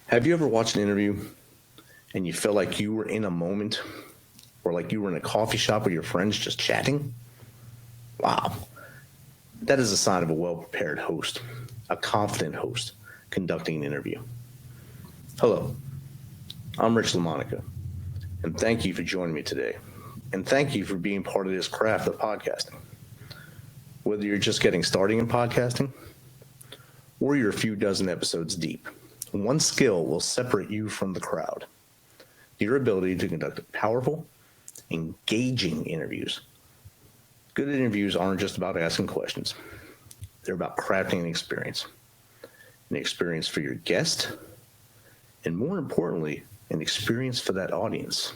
Have you ever watched an interview and you felt like you were in a moment or like you were in a coffee shop with your friends just chatting? Wow. That is a sign of a well-prepared host, a confident host conducting an interview. Hello, I'm LaMonica, and thank you for joining me today. And thank you for being part of this craft of podcasting. Whether you're just getting started in podcasting or you're a few dozen episodes deep, one skill will separate you from the crowd: your ability to conduct powerful, engaging interviews. Good interviews aren't just about asking questions. They're about crafting an experience for your guest, and more importantly, an experience for that audience.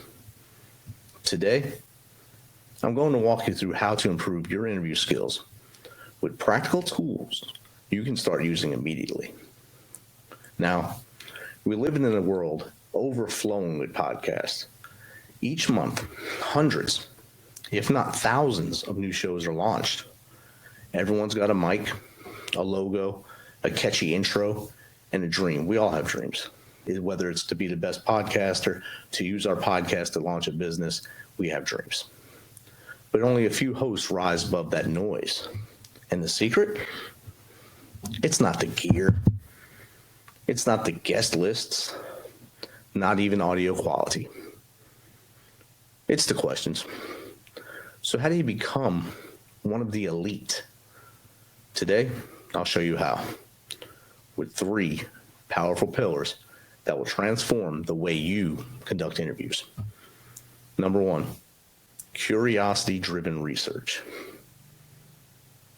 Today, I'm going to walk you through how to improve your interview skills with practical tools you can start using immediately. Now, we live in a world overflowing with podcasts. Each month, hundreds, if not thousands, of new shows are launched. Everyone's got a mic, a logo, a catchy intro, and a dream. We all have dreams. Whether it's to be the best podcaster, to use our podcast to launch a business, we have dreams. But only a few hosts rise above that noise. And the secret? It's not the gear. It's not the guest lists, not even audio quality. It's the questions. So how do you become one of the elite? Today, I'll show you how, with 3 powerful pillars that will transform the way you conduct interviews. Number 1, curiosity-driven research.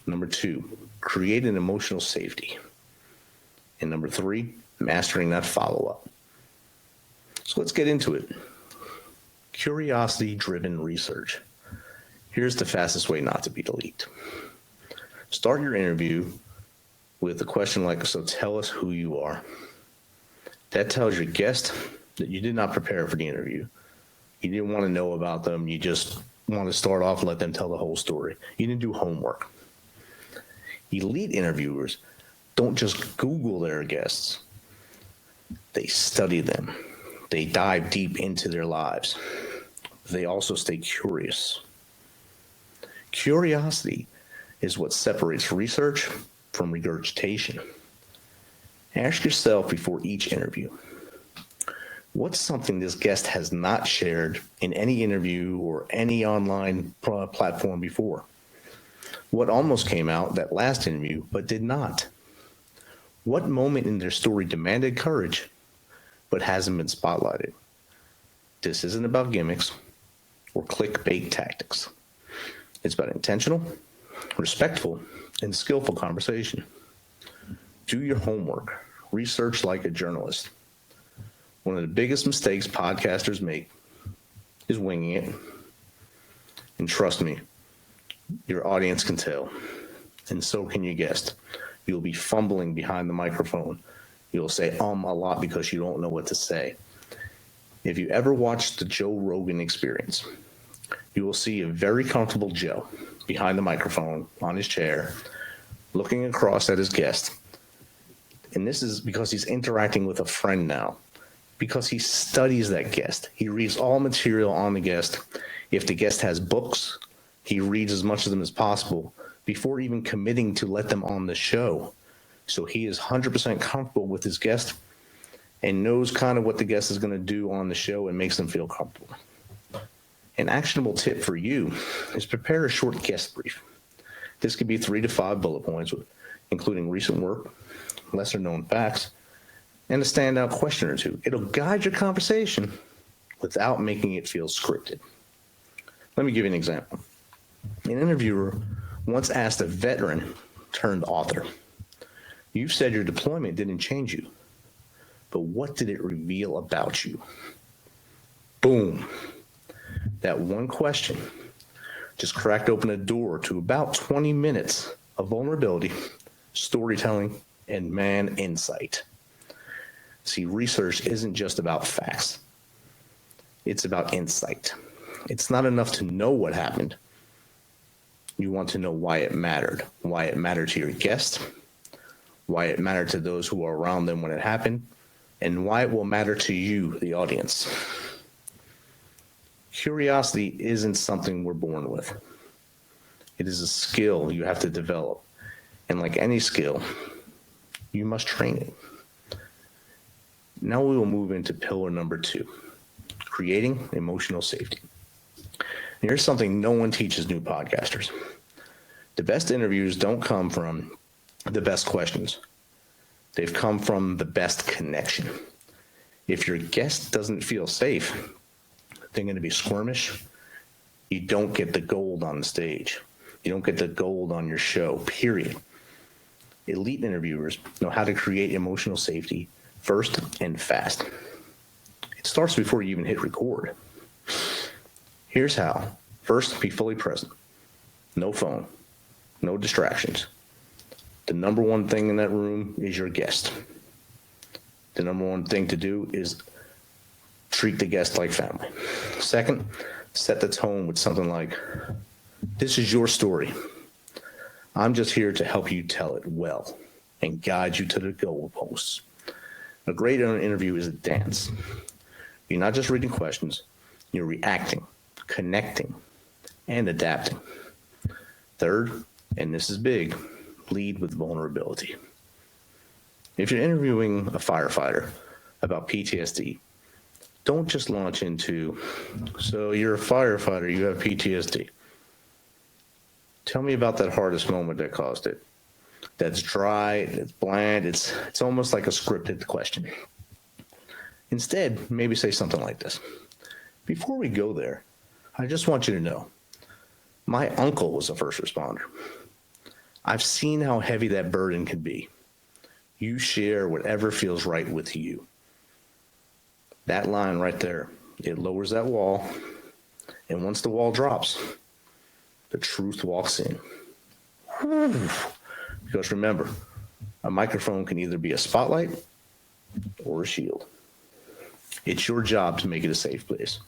Number 2, create an emotional safety. And number 3, mastering that follow-up. So let's get into it. Curiosity-driven research. Here's the fastest way not to be elite. Start your interview with a question like, so tell us who you are. That tells your guest that you did not prepare for the interview. You didn't want to know about them. You just want to start off and let them tell the whole story. You didn't do homework. Elite interviewers don't just Google their guests. They study them. They dive deep into their lives. They also stay curious. Curiosity is what separates research from regurgitation. Ask yourself before each interview, what's something this guest has not shared in any interview or any online platform before? What almost came out that last interview but did not? What moment in their story demanded courage but hasn't been spotlighted? This isn't about gimmicks or clickbait tactics. It's about intentional, respectful, and skillful conversation. Do your homework. Research like a journalist. One of the biggest mistakes podcasters make is winging it. And trust me, your audience can tell, and so can your guest. You'll be fumbling behind the microphone. You'll say a lot because you don't know what to say. If you ever watched the Joe Rogan Experience, you will see a very comfortable Joe behind the microphone on his chair, looking across at his guest. And this is because he's interacting with a friend now, because he studies that guest. He reads all material on the guest. If the guest has books, he reads as much of them as possible before even committing to let them on the show. So he is 100% comfortable with his guest and knows kind of what the guest is going to do on the show and makes them feel comfortable. An actionable tip for you is prepare a short guest brief. This could be 3 to 5 bullet points, including recent work, lesser known facts, and a standout question or two. It'll guide your conversation without making it feel scripted. Let me give you an example. An interviewer once asked a veteran turned author, "You've said your deployment didn't change you, but what did it reveal about you?" Boom. That one question just cracked open a door to about 20 minutes of vulnerability, storytelling, and man insight. See, research isn't just about facts. It's about insight. It's not enough to know what happened. You want to know why it mattered to your guest, why it mattered to those who were around them when it happened, and why it will matter to you, the audience. Curiosity isn't something we're born with. It is a skill you have to develop. And like any skill, you must train it. Now we will move into pillar number 2, creating emotional safety. And here's something no one teaches new podcasters. The best interviews don't come from the best questions. They've come from the best connection. If your guest doesn't feel safe, they're going to be squirmish. You don't get the gold on the stage. You don't get the gold on your show, period. Elite interviewers know how to create emotional safety first and fast. It starts before you even hit record. Here's how. First, be fully present. No phone, no distractions. The number one thing in that room is your guest. The number one thing to do is treat the guest like family. Second, set the tone with something like, this is your story. I'm just here to help you tell it well and guide you to the goalposts. A great interview is a dance. You're not just reading questions, you're reacting, connecting, and adapting. Third, and this is big, lead with vulnerability. If you're interviewing a firefighter about PTSD, don't just launch into, so you're a firefighter, you have PTSD. Tell me about that hardest moment that caused it. That's dry, it's bland, it's almost like a scripted question. Instead, maybe say something like this. Before we go there, I just want you to know, my uncle was a first responder. I've seen how heavy that burden can be. You share whatever feels right with you. That line right there, it lowers that wall, and once the wall drops, the truth walks in. Because remember, a microphone can either be a spotlight or a shield. It's your job to make it a safe place.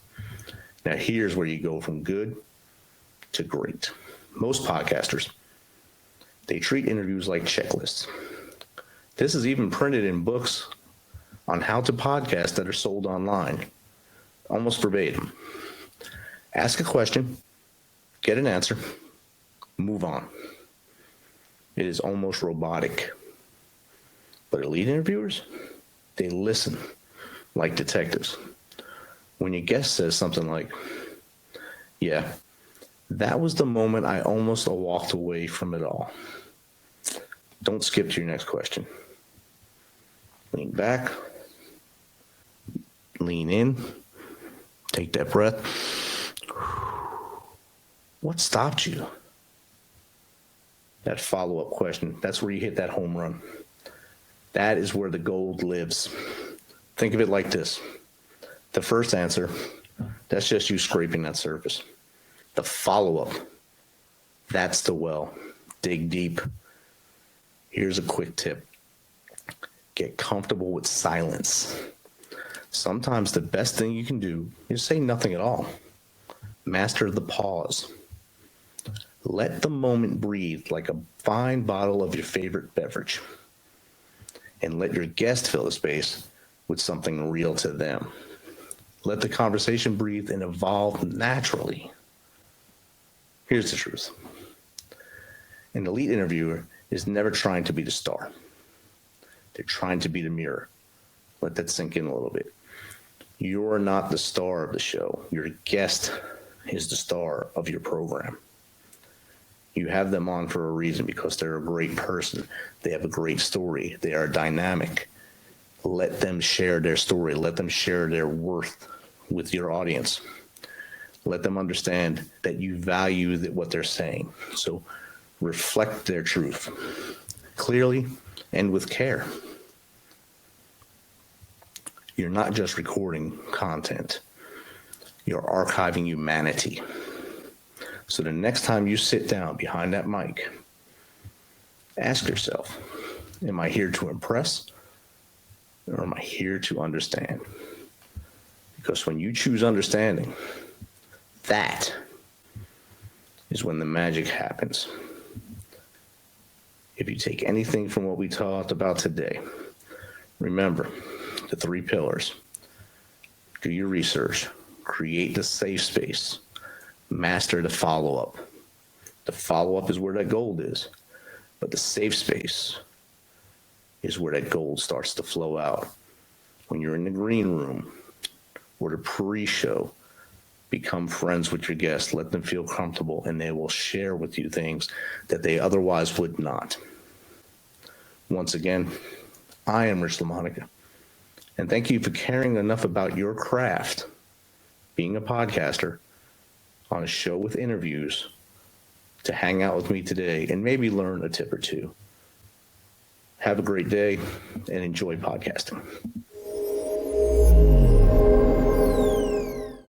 Now here's where you go from good to great. Most podcasters, they treat interviews like checklists. This is even printed in books on how to podcast that are sold online, almost verbatim. Ask a question, get an answer, move on. It is almost robotic. But elite interviewers, they listen like detectives. When your guest says something like, yeah, that was the moment I almost walked away from it all. Don't skip to your next question. Lean back, lean in, take that breath. What stopped you? That follow-up question, that's where you hit that home run. That is where the gold lives. Think of it like this. The first answer, that's just you scraping that surface. The follow-up, that's the well. Dig deep. Here's a quick tip. Get comfortable with silence. Sometimes the best thing you can do is say nothing at all. Master the pause. Let the moment breathe like a fine bottle of your favorite beverage. And let your guest fill the space with something real to them. Let the conversation breathe and evolve naturally. Here's the truth. An elite interviewer is never trying to be the star. They're trying to be the mirror. Let that sink in a little bit. You're not the star of the show. Your guest is the star of your program. You have them on for a reason because they're a great person. They have a great story. They are dynamic. Let them share their story. Let them share their worth with your audience. Let them understand that you value what they're saying. So reflect their truth clearly and with care. You're not just recording content. You're archiving humanity. So the next time you sit down behind that mic, ask yourself, am I here to impress or am I here to understand? Because when you choose understanding, that is when the magic happens. If you take anything from what we talked about today, remember, the 3 pillars. Do your research, create the safe space, master the follow-up. The follow-up is where that gold is, but the safe space is where that gold starts to flow out. When you're in the green room or the pre-show, become friends with your guests, let them feel comfortable, and they will share with you things that they otherwise would not. Once again, I am Rich LaMonica, and thank you for caring enough about your craft, being a podcaster, on a show with interviews, to hang out with me today and maybe learn a tip or two. Have a great day and enjoy podcasting.